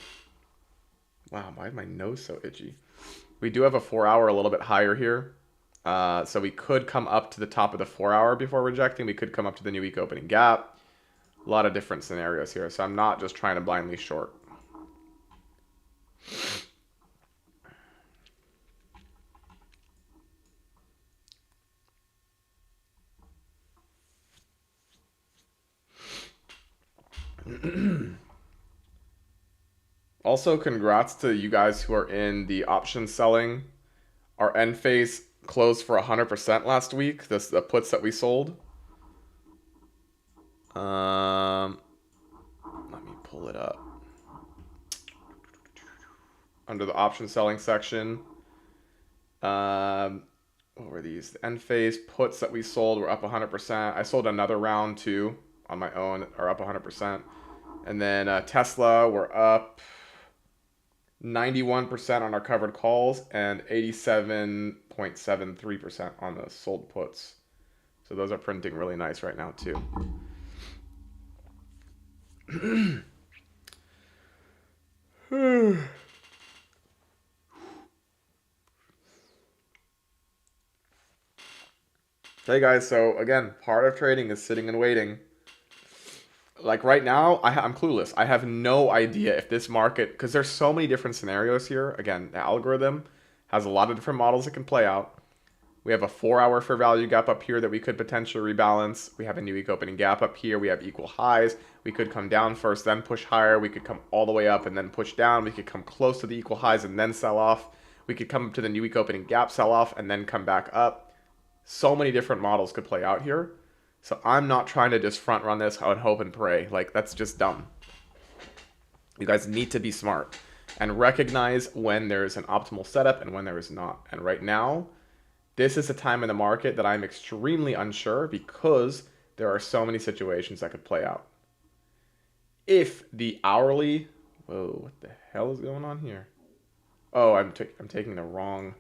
[SPEAKER 1] Wow, why is my nose so itchy? We do have a 4-hour a little bit higher here. So we could come up to the top of the 4-hour before rejecting. We could come up to the new week opening gap. A lot of different scenarios here. So I'm not just trying to blindly short. Also, congrats to you guys who are in the option selling. Our end phase closed for 100% last week. This the puts that we sold. Let me pull it up. Under the option selling section. What were these? The end phase puts that we sold were up 100%. I sold another round too on my own, are up 100%. And then Tesla were up 91% on our covered calls and 87.73% on the sold puts. So those are printing really nice right now too. Hey guys, so again, part of trading is sitting and waiting. Like right now, I'm clueless. I have no idea if this market, because there's so many different scenarios here. Again, the algorithm has a lot of different models it can play out. We have a 4-hour fair value gap up here that we could potentially rebalance. We have a new week opening gap up here. We have equal highs. We could come down first, then push higher. We could come all the way up and then push down. We could come close to the equal highs and then sell off. We could come up to the new week opening gap, sell off, and then come back up. So many different models could play out here. So I'm not trying to just front run this and hope and pray. Like, that's just dumb. You guys need to be smart and recognize when there's an optimal setup and when there is not. And right now, this is a time in the market that I'm extremely unsure because there are so many situations that could play out. If the hourly, whoa, what the hell is going on here? Oh, I'm taking the wrong.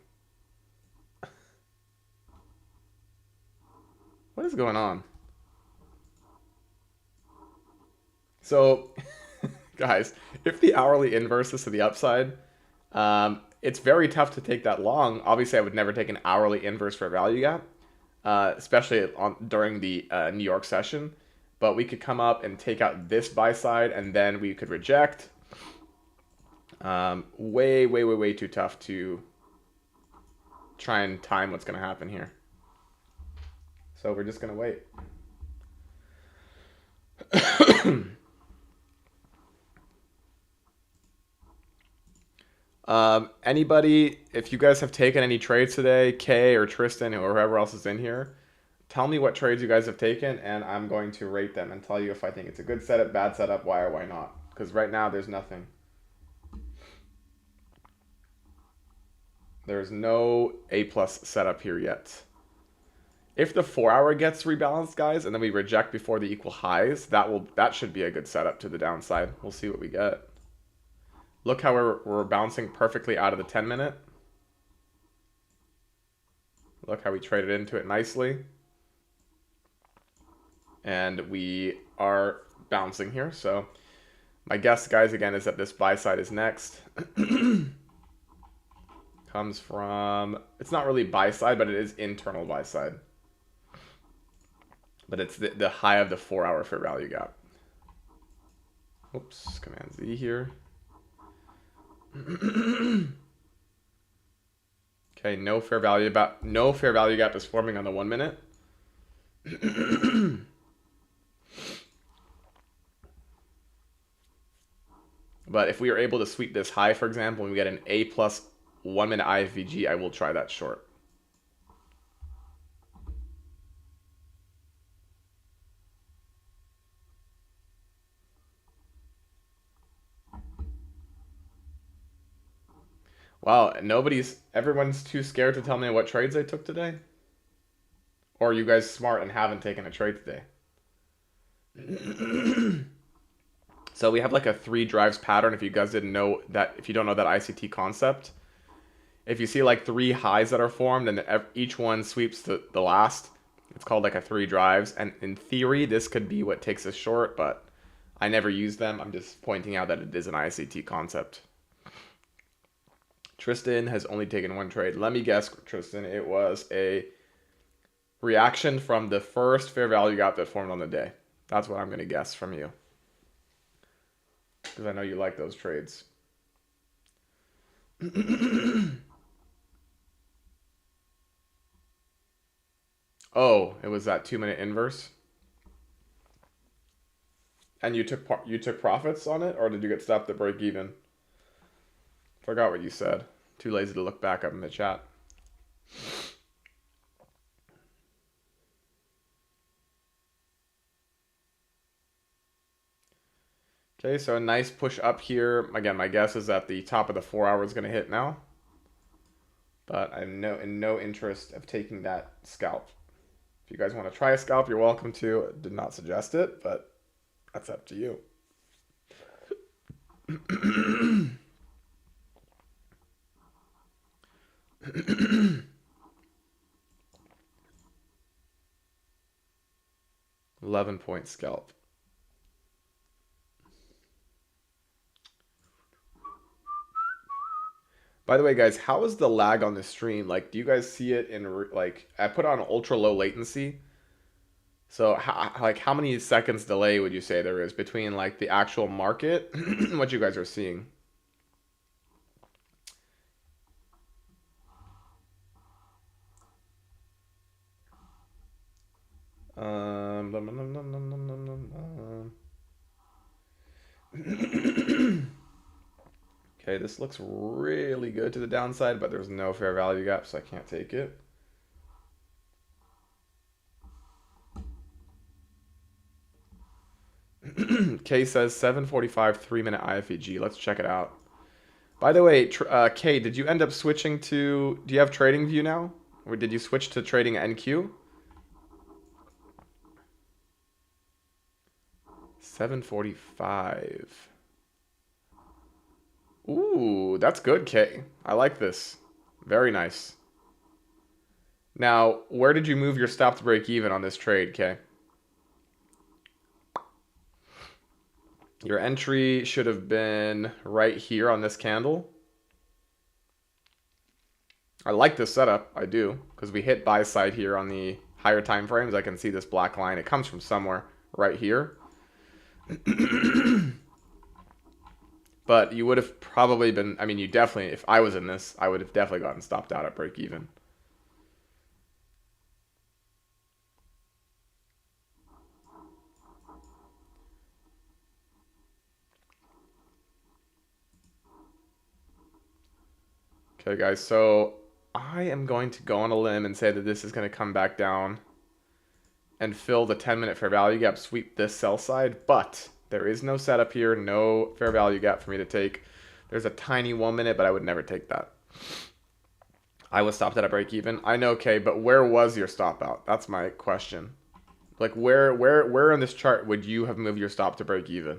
[SPEAKER 1] What is going on? So, guys, if the hourly inverse is to the upside, it's very tough to take that long. Obviously, I would never take an hourly inverse for a value gap, especially during the New York session. But we could come up and take out this buy side, and then we could reject. Way, way, way, way too tough to try and time what's going to happen here. So we're just going to wait. Anybody, if you guys have taken any trades today, Kay or Tristan or whoever else is in here, tell me what trades you guys have taken, and I'm going to rate them and tell you if I think it's a good setup, bad setup, why or why not. Because right now there's nothing. There's no A+ setup here yet. If the 4-hour gets rebalanced, guys, and then we reject before the equal highs, that should be a good setup to the downside. We'll see what we get. Look how we're bouncing perfectly out of the 10-minute. Look how we traded into it nicely. And we are bouncing here. So my guess, guys, again, is that this buy side is next. Comes from, it's not really buy side, but it is internal buy side. But it's the high of the 4-hour fair value gap. Oops, Command Z here. Okay, no fair value gap is forming on the 1 minute. But if we are able to sweep this high, for example, and we get an A+ 1 minute IFVG, I will try that short. Wow, everyone's too scared to tell me what trades they took today? Or are you guys smart and haven't taken a trade today? So we have like a 3 drives pattern. If you guys didn't know that, if you don't know that ICT concept, if you see like 3 highs that are formed and each one sweeps the last, it's called like a 3 drives. And in theory, this could be what takes us short, but I never use them. I'm just pointing out that it is an ICT concept. Tristan has only taken 1 trade. Let me guess, Tristan, it was a reaction from the first fair value gap that formed on the day. That's what I'm going to guess from you. Because I know you like those trades. Oh, it was that 2-minute inverse? And you took profits on it, or did you get stopped at break even? Forgot what you said. Too lazy to look back up in the chat. Okay, so a nice push up here. Again, my guess is that the top of the 4-hour is going to hit now. But I'm in no interest of taking that scalp. If you guys want to try a scalp, you're welcome to. I did not suggest it, but that's up to you. 11-point scalp. By the way, guys, how is the lag on the stream? Like, do you guys see it in, like, I put on ultra low latency. So, how many seconds delay would you say there is between, like, the actual market and what you guys are seeing? Okay, this looks really good to the downside, but there's no fair value gap, so I can't take it. K says 7:45 3-minute IFEG. Let's check it out. By the way, K, did you end up switching to? Do you have Trading View now, or did you switch to Trading NQ? 7:45. Ooh, that's good, K. I like this. Very nice. Now, where did you move your stop to break even on this trade, K? Your entry should have been right here on this candle. I like this setup, I do, because we hit buy side here on the higher time frames. I can see this black line. It comes from somewhere right here. But you would have probably been, I mean, you definitely, if I was in this, I would have definitely gotten stopped out at break even. Okay, guys, so I am going to go on a limb and say that this is going to come back down and fill the 10-minute fair value gap, sweep this sell side, but there is no setup here, no fair value gap for me to take. There's a tiny 1 minute, but I would never take that. I was stopped at a break even. I know, okay, but where was your stop out? That's my question. Like where on this chart would you have moved your stop to break even?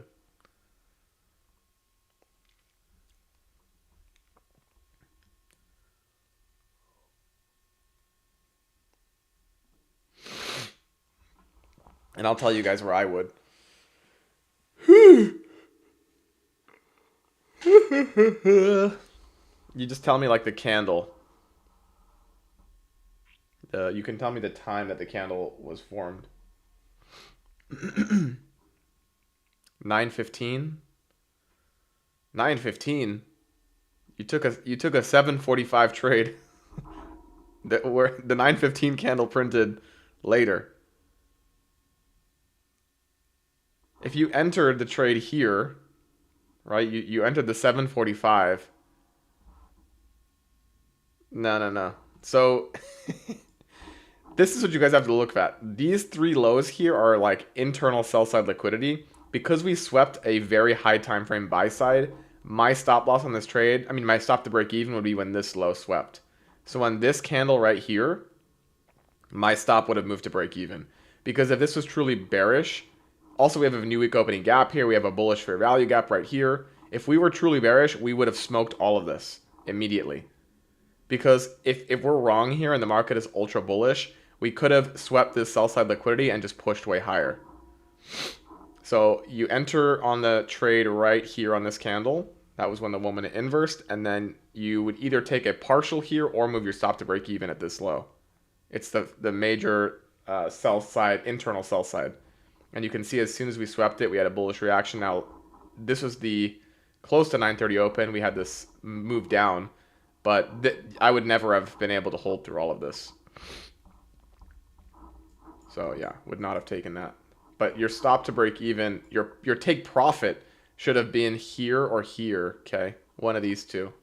[SPEAKER 1] And I'll tell you guys where I would. You just tell me like the candle. You can tell me the time that the candle was formed. 9:15. 9:15. You took a 7:45 trade. Where the 9:15 candle printed later. If you entered the trade here, right? You entered the 7:45. No. So this is what you guys have to look at. These three lows here are like internal sell side liquidity. Because we swept a very high time frame buy side, my stop loss on this trade, I mean my stop to break even would be when this low swept. So on this candle right here, my stop would have moved to break even. Because if this was truly bearish, also we have a new week opening gap here, we have a bullish fair value gap right here. If we were truly bearish, we would have smoked all of this immediately. Because if we're wrong here and the market is ultra bullish, we could have swept this sell side liquidity and just pushed way higher. So you enter on the trade right here on this candle. That was when the 1 minute inversed. And then you would either take a partial here or move your stop to break even at this low. It's the major sell side, internal sell side. And you can see as soon as we swept it, we had a bullish reaction. Now, this was the close to 9:30 open. We had this move down. But I would never have been able to hold through all of this. So yeah, would not have taken that. But your stop to break even, your take profit should have been here or here, okay? One of these two.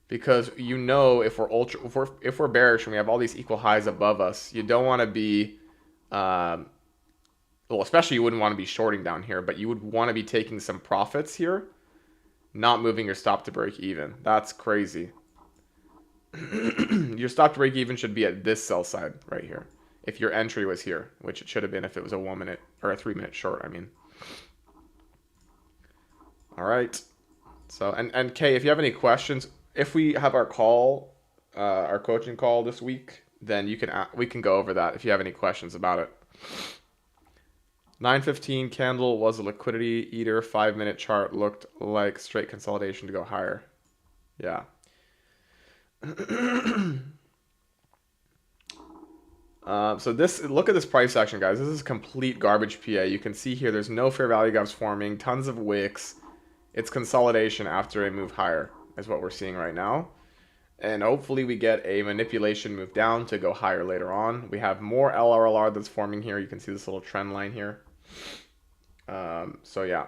[SPEAKER 1] Because you know if we're bearish and we have all these equal highs above us, you don't want to be well, especially you wouldn't want to be shorting down here, but you would want to be taking some profits here, not moving your stop to break even. That's crazy. Your stop to break even should be at this sell side right here. If your entry was here, which it should have been if it was a 1 minute or a 3 minute short, I mean. All right. So, and Kay, if you have any questions, if we have our call, our coaching call this week, then we can go over that if you have any questions about it. 9:15 candle was a liquidity eater. 5-minute chart looked like straight consolidation to go higher. Yeah. So look at this price action, guys. This is complete garbage PA. You can see here there's no fair value gaps forming, tons of wicks. It's consolidation after a move higher is what we're seeing right now. And hopefully we get a manipulation move down to go higher later on. We have more LRLR that's forming here. You can see this little trend line here. So yeah.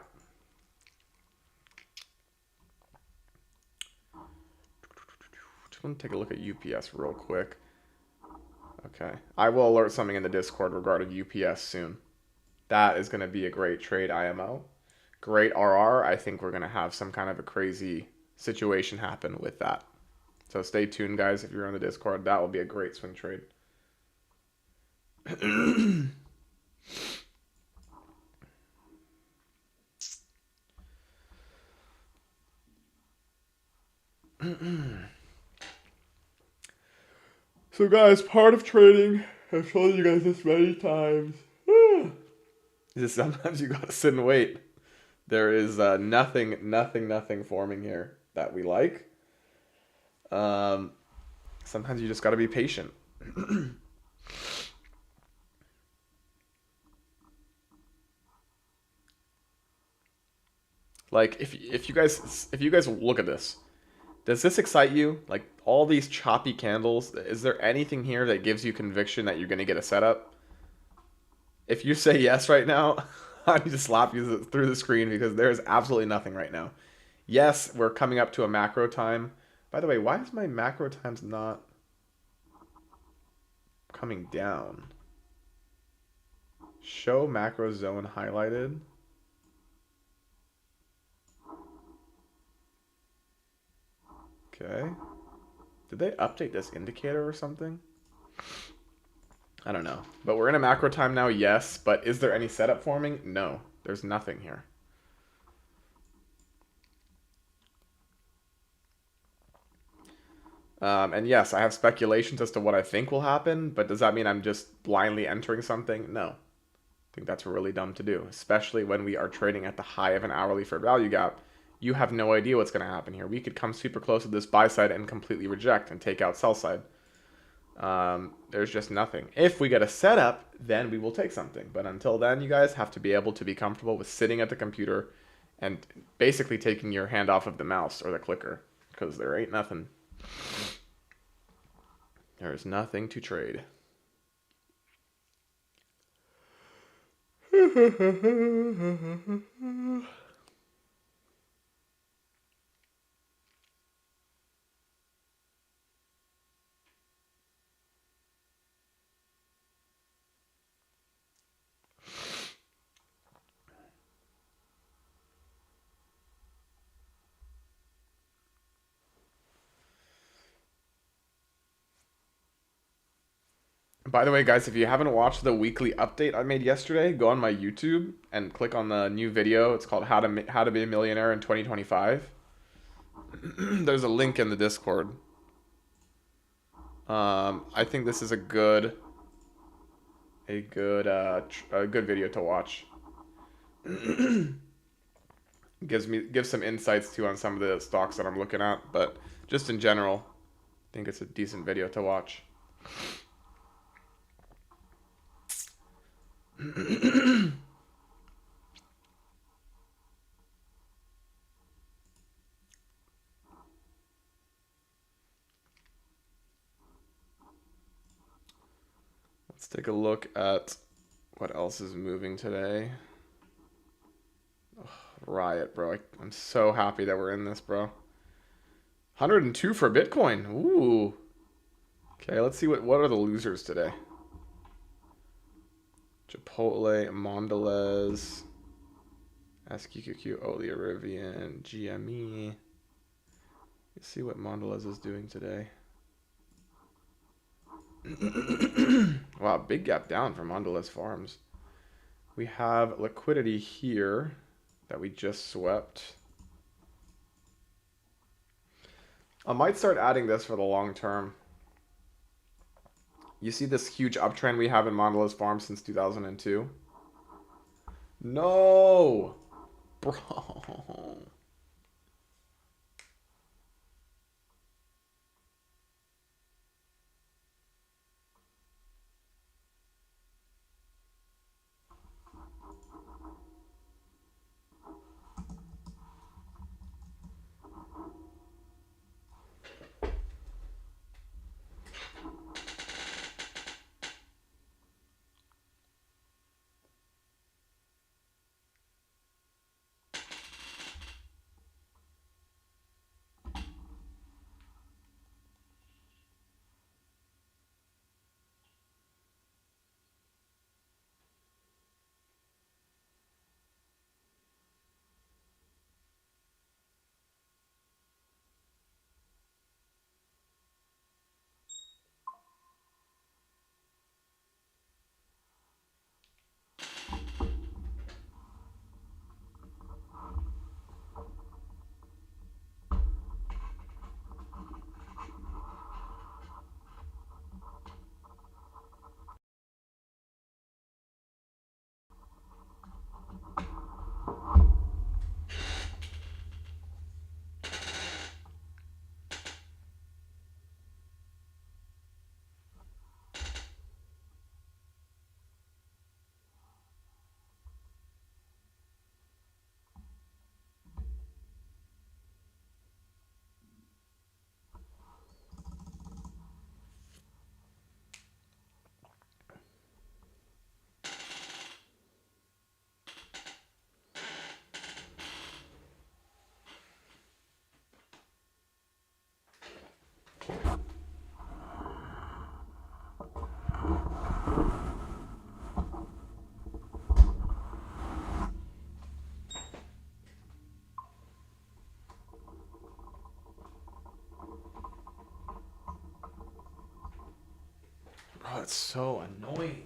[SPEAKER 1] Just want to take a look at UPS real quick. Okay. I will alert something in the Discord regarding UPS soon. That is going to be a great trade IMO. Great RR. I think we're going to have some kind of a crazy situation happen with that. So stay tuned, guys, if you're on the Discord. That will be a great swing trade. So, guys, part of trading, I've told you guys this many times, is sometimes you gotta sit and wait. There is nothing forming here that we like. Sometimes you just gotta be patient. Like if you guys look at this, does this excite you? Like all these choppy candles, is there anything here that gives you conviction that you're gonna get a setup? If you say yes right now, I need to slap you through the screen because there is absolutely nothing right now. Yes, we're coming up to a macro time. By the way, why is my macro times not coming down? Show macro zone highlighted. Okay. Did they update this indicator or something? I don't know. But we're in a macro time now, yes. But is there any setup forming? No. There's nothing here. And yes, I have speculations as to what I think will happen, but does that mean I'm just blindly entering something? No. I think that's really dumb to do, especially when we are trading at the high of an hourly fair value gap. You have no idea what's going to happen here. We could come super close to this buy side and completely reject and take out sell side. There's just nothing. If we get a setup, then we will take something. But until then, you guys have to be able to be comfortable with sitting at the computer and basically taking your hand off of the mouse or the clicker, because there ain't nothing. There's nothing to trade. By the way, guys, if you haven't watched the weekly update I made yesterday, go on my YouTube and click on the new video. It's called How to Be a Millionaire in 2025. There's a link in the Discord. I think this is a good video to watch. gives some insights too on some of the stocks that I'm looking at, but just in general, I think it's a decent video to watch. Let's take a look at what else is moving today. Oh, riot, bro. I'm so happy that we're in this, bro. 102 for Bitcoin. Ooh. Okay, let's see what are the losers today. Chipotle, Mondelez, SQQQ, Olearivian, GME. Let's see what Mondelez is doing today. Wow, big gap down for Mondelez Farms. We have liquidity here that we just swept. I might start adding this for the long term. You see this huge uptrend we have in Mondelez Farms since 2002? No! Bro. That's so annoying.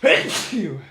[SPEAKER 1] Thank you.